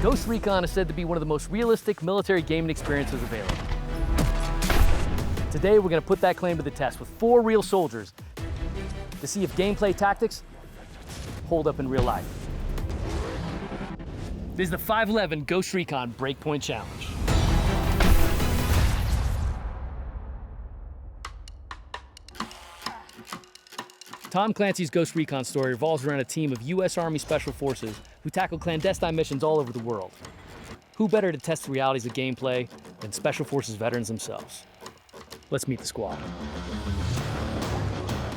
Ghost Recon is said to be one of the most realistic military gaming experiences available. Today, we're going to put that claim to the test with 4 real soldiers to see if gameplay tactics hold up in real life. This is the 511 Ghost Recon Breakpoint Challenge. Tom Clancy's Ghost Recon story revolves around a team of U.S. Army Special Forces who tackle clandestine missions all over the world. Who better to test the realities of gameplay than Special Forces veterans themselves? Let's meet the squad.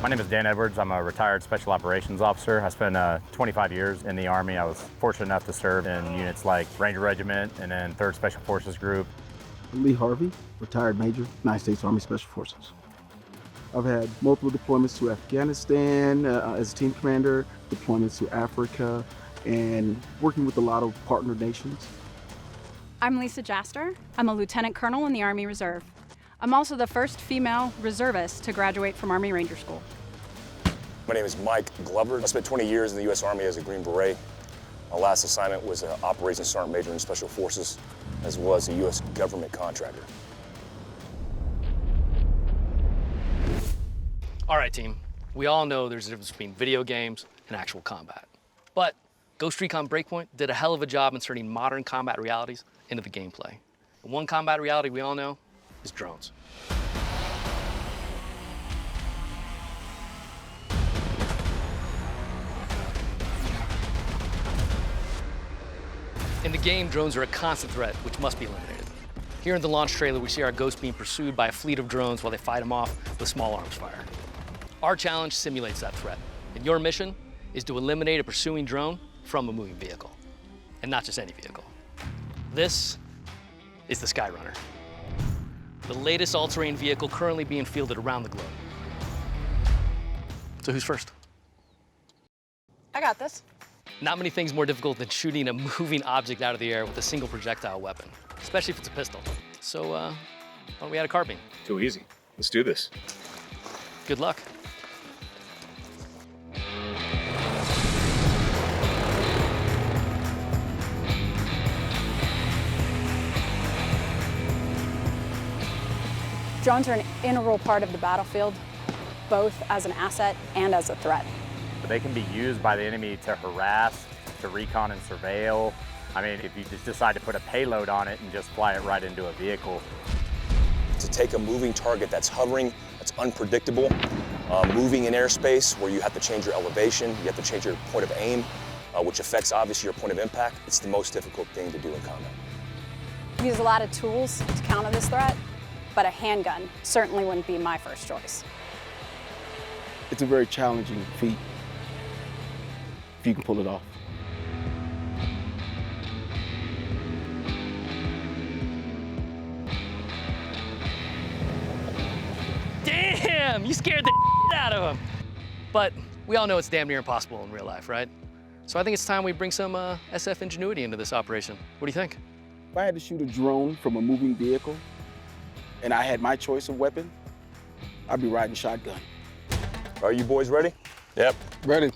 My name is Dan Edwards. I'm a retired Special Operations Officer. I spent 25 years in the Army. I was fortunate enough to serve in units like Ranger Regiment and then 3rd Special Forces Group. Lee Harvey, retired Major, United States Army Special Forces. I've had multiple deployments to Afghanistan as a team commander, deployments to Africa, and working with a lot of partner nations. I'm Lisa Jaster. I'm a Lieutenant Colonel in the Army Reserve. I'm also the first female reservist to graduate from Army Ranger School. My name is Mike Glover. I spent 20 years in the U.S. Army as a Green Beret. My last assignment was an Operations Sergeant Major in Special Forces, as well as a U.S. government contractor. All right, team. We all know there's a difference between video games and actual combat. But Ghost Recon Breakpoint did a hell of a job inserting modern combat realities into the gameplay. And one combat reality we all know is drones. In the game, drones are a constant threat, which must be eliminated. Here in the launch trailer, we see our Ghost being pursued by a fleet of drones while they fight them off with small arms fire. Our challenge simulates that threat, and your mission is to eliminate a pursuing drone from a moving vehicle, and not just any vehicle. This is the Skyrunner, the latest all-terrain vehicle currently being fielded around the globe. So who's first? I got this. Not many things more difficult than shooting a moving object out of the air with a single projectile weapon, especially if it's a pistol. So why don't we add a carbine? Too easy. Let's do this. Good luck. Drones are an integral part of the battlefield, both as an asset and as a threat. They can be used by the enemy to harass, to recon and surveil. I mean, if you just decide to put a payload on it and just fly it right into a vehicle. To take a moving target that's hovering, that's unpredictable, moving in airspace where you have to change your elevation, you have to change your point of aim, which affects obviously your point of impact, it's the most difficult thing to do in combat. We use a lot of tools to counter this threat, but a handgun certainly wouldn't be my first choice. It's a very challenging feat, if you can pull it off. Damn, you scared the out of him. But we all know it's damn near impossible in real life, right? So I think it's time we bring some SF ingenuity into this operation. What do you think? If I had to shoot a drone from a moving vehicle, and I had my choice of weapon, I'd be riding shotgun. Are you boys ready? Yep. Ready.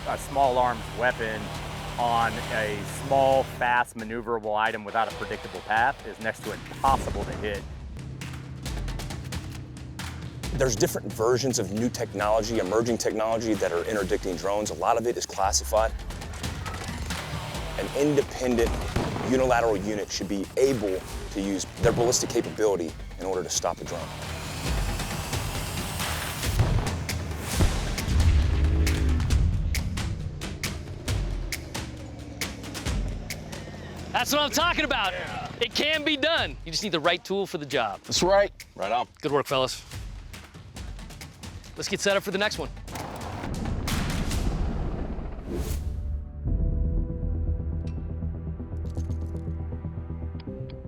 A small arms weapon on a small, fast, maneuverable item without a predictable path is next to impossible to hit. There's different versions of new technology, emerging technology that are interdicting drones. A lot of it is classified. An independent unilateral unit should be able to use their ballistic capability in order to stop a drone. That's what I'm talking about. Yeah. It can be done. You just need the right tool for the job. That's right. Right on. Good work, fellas. Let's get set up for the next one.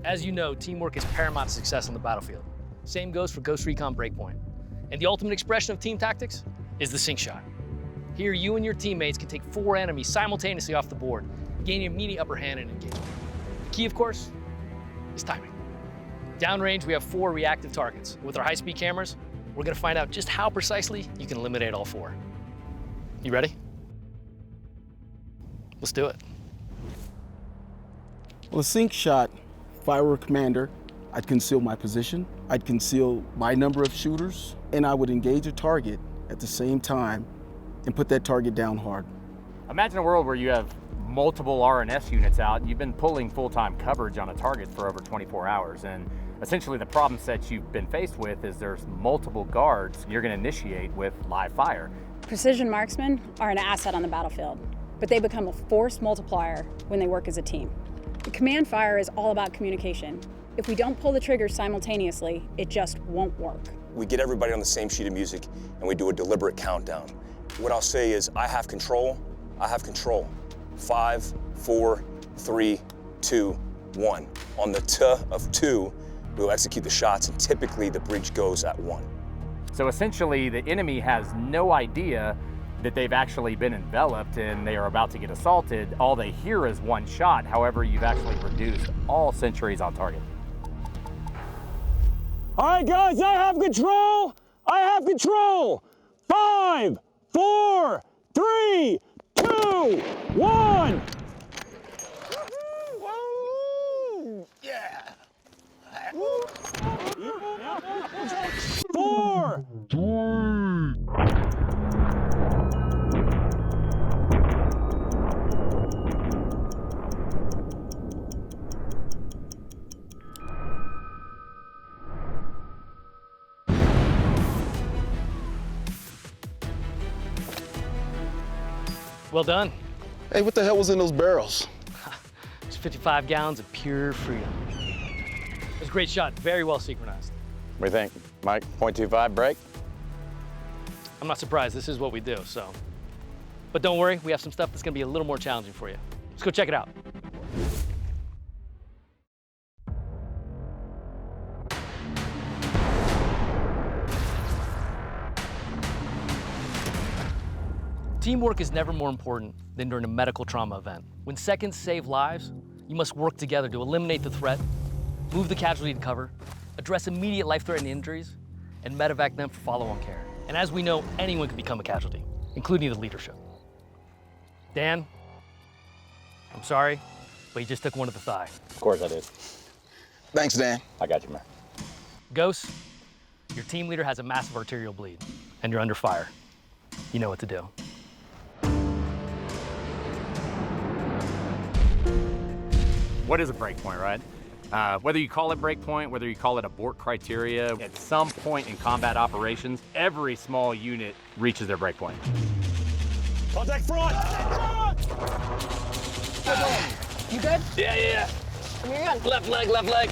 As you know, teamwork is paramount to success on the battlefield. Same goes for Ghost Recon Breakpoint. And the ultimate expression of team tactics is the sync shot. Here, you and your teammates can take 4 enemies simultaneously off the board, gaining immediate upper hand in engagement. The key, of course, is timing. Downrange, we have 4 reactive targets. With our high-speed cameras, we're gonna find out just how precisely you can eliminate all 4. You ready? Let's do it. Well, a sync shot, if I were a commander, I'd conceal my position, I'd conceal my number of shooters, and I would engage a target at the same time and put that target down hard. Imagine a world where you have multiple RNS units out and you've been pulling full-time coverage on a target for over 24 hours. And essentially the problem set you've been faced with is there's multiple guards you're going to initiate with live fire. Precision marksmen are an asset on the battlefield, but they become a force multiplier when they work as a team. The command fire is all about communication. If we don't pull the trigger simultaneously, it just won't work. We get everybody on the same sheet of music and we do a deliberate countdown. What I'll say is, I have control. 5, 4, 3, 2, 1. On the T of 2, we'll execute the shots, and typically the breach goes at 1. So essentially the enemy has no idea that they've actually been enveloped and they are about to get assaulted. All they hear is one shot. However, you've actually reduced all sentries on target. All right, guys, I have control. 5, 4, 3, 2, 1. Yeah. 4. Well done. Hey, what the hell was in those barrels? It's 55 gallons of pure freedom. It was a great shot, very well synchronized. What do you think, Mike? 0.25 break? I'm not surprised, this is what we do, so. But don't worry, we have some stuff that's gonna be a little more challenging for you. Let's go check it out. Teamwork is never more important than during a medical trauma event. When seconds save lives, you must work together to eliminate the threat, move the casualty to cover, address immediate life-threatening injuries, and medevac them for follow-on care. And as we know, anyone can become a casualty, including the leadership. Dan, I'm sorry, but you just took one to the thigh. Of course I did. Thanks, Dan. I got you, man. Ghost, your team leader has a massive arterial bleed, and you're under fire. You know what to do. What is a breakpoint, right? Whether you call it breakpoint, whether you call it abort criteria, at some point in combat operations, every small unit reaches their breakpoint. Contact front! You good? Yeah. Come here, gun. Left leg.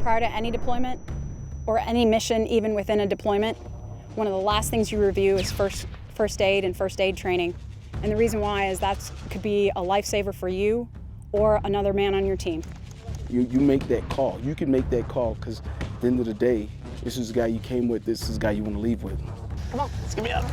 Prior to any deployment, or any mission even within a deployment, one of the last things you review is first aid and first aid training. And the reason why is that could be a lifesaver for you or another man on your team. You make that call. You can make that call because at the end of the day, this is the guy you came with, this is the guy you want to leave with. Come on, let's give me up.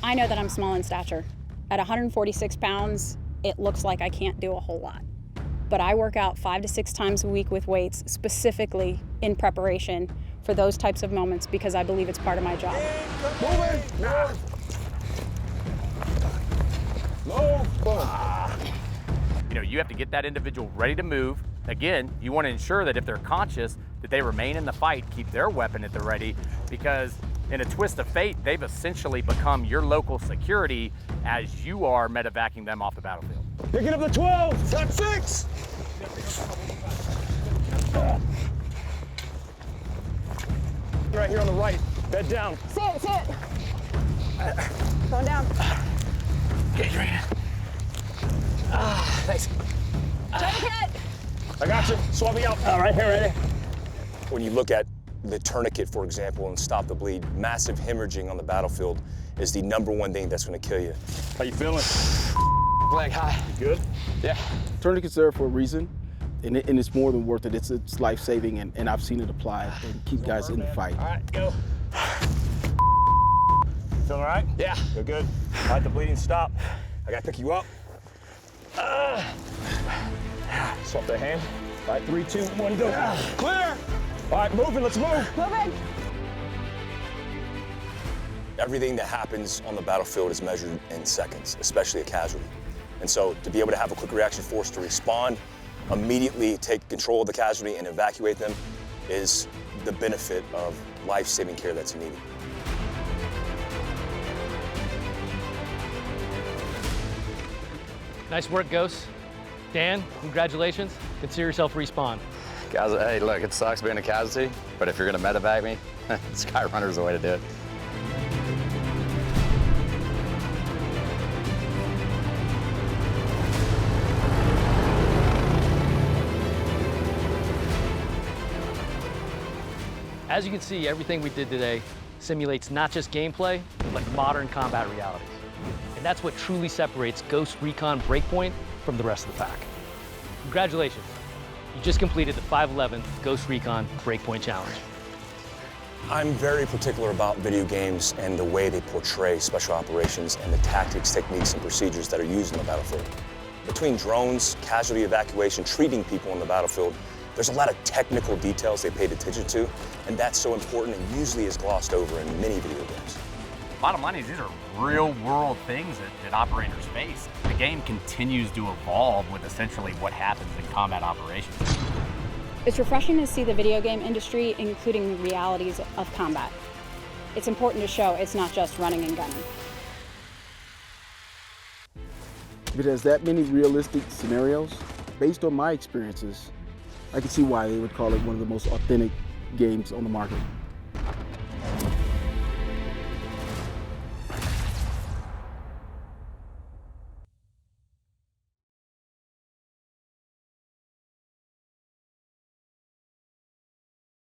I know that I'm small in stature. At 146 pounds, it looks like I can't do a whole lot. But I work out 5 to 6 times a week with weights, specifically in preparation for those types of moments because I believe it's part of my job. You know, you have to get that individual ready to move. Again, you want to ensure that if they're conscious, that they remain in the fight, keep their weapon at the ready, because in a twist of fate, they've essentially become your local security as you are medevacing them off the battlefield. Picking up the 12! Got 6! Right here on the right. Bed down. See it. Going down. Get your hand. Thanks. Tourniquet. I got you. Swap me out. All right, here, ready. When you look at the tourniquet, for example, and stop the bleed, massive hemorrhaging on the battlefield is the #1 thing that's going to kill you. How you feeling? Leg high. You good? Yeah. Tourniquet's there for a reason, and it's more than worth it. It's life-saving, and I've seen it applied and keep guys in the fight. All right, go. Feeling all right? Yeah. Good. Let the bleeding stop. I gotta pick you up. Swap the hand. 5, 3, 2, 1, go. Clear! All right, moving, let's move. Moving. Everything that happens on the battlefield is measured in seconds, especially a casualty. And so to be able to have a quick reaction force to respond, immediately take control of the casualty and evacuate them is the benefit of life-saving care that's needed. Nice work, Ghost. Dan, congratulations. Consider yourself respawned. Guys, hey, look, it sucks being a casualty, but if you're gonna medevac me, Sky Runner's the way to do it. As you can see, everything we did today simulates not just gameplay, but modern combat realities. And that's what truly separates Ghost Recon Breakpoint from the rest of the pack. Congratulations. You just completed the 511th Ghost Recon Breakpoint Challenge. I'm very particular about video games and the way they portray special operations and the tactics, techniques, and procedures that are used on the battlefield. Between drones, casualty evacuation, treating people on the battlefield, there's a lot of technical details they paid attention to, and that's so important and usually is glossed over in many video games. Bottom line is these are real world things that operators face. The game continues to evolve with essentially what happens in combat operations. It's refreshing to see the video game industry including the realities of combat. It's important to show it's not just running and gunning. If it has that many realistic scenarios, based on my experiences, I can see why they would call it one of the most authentic games on the market.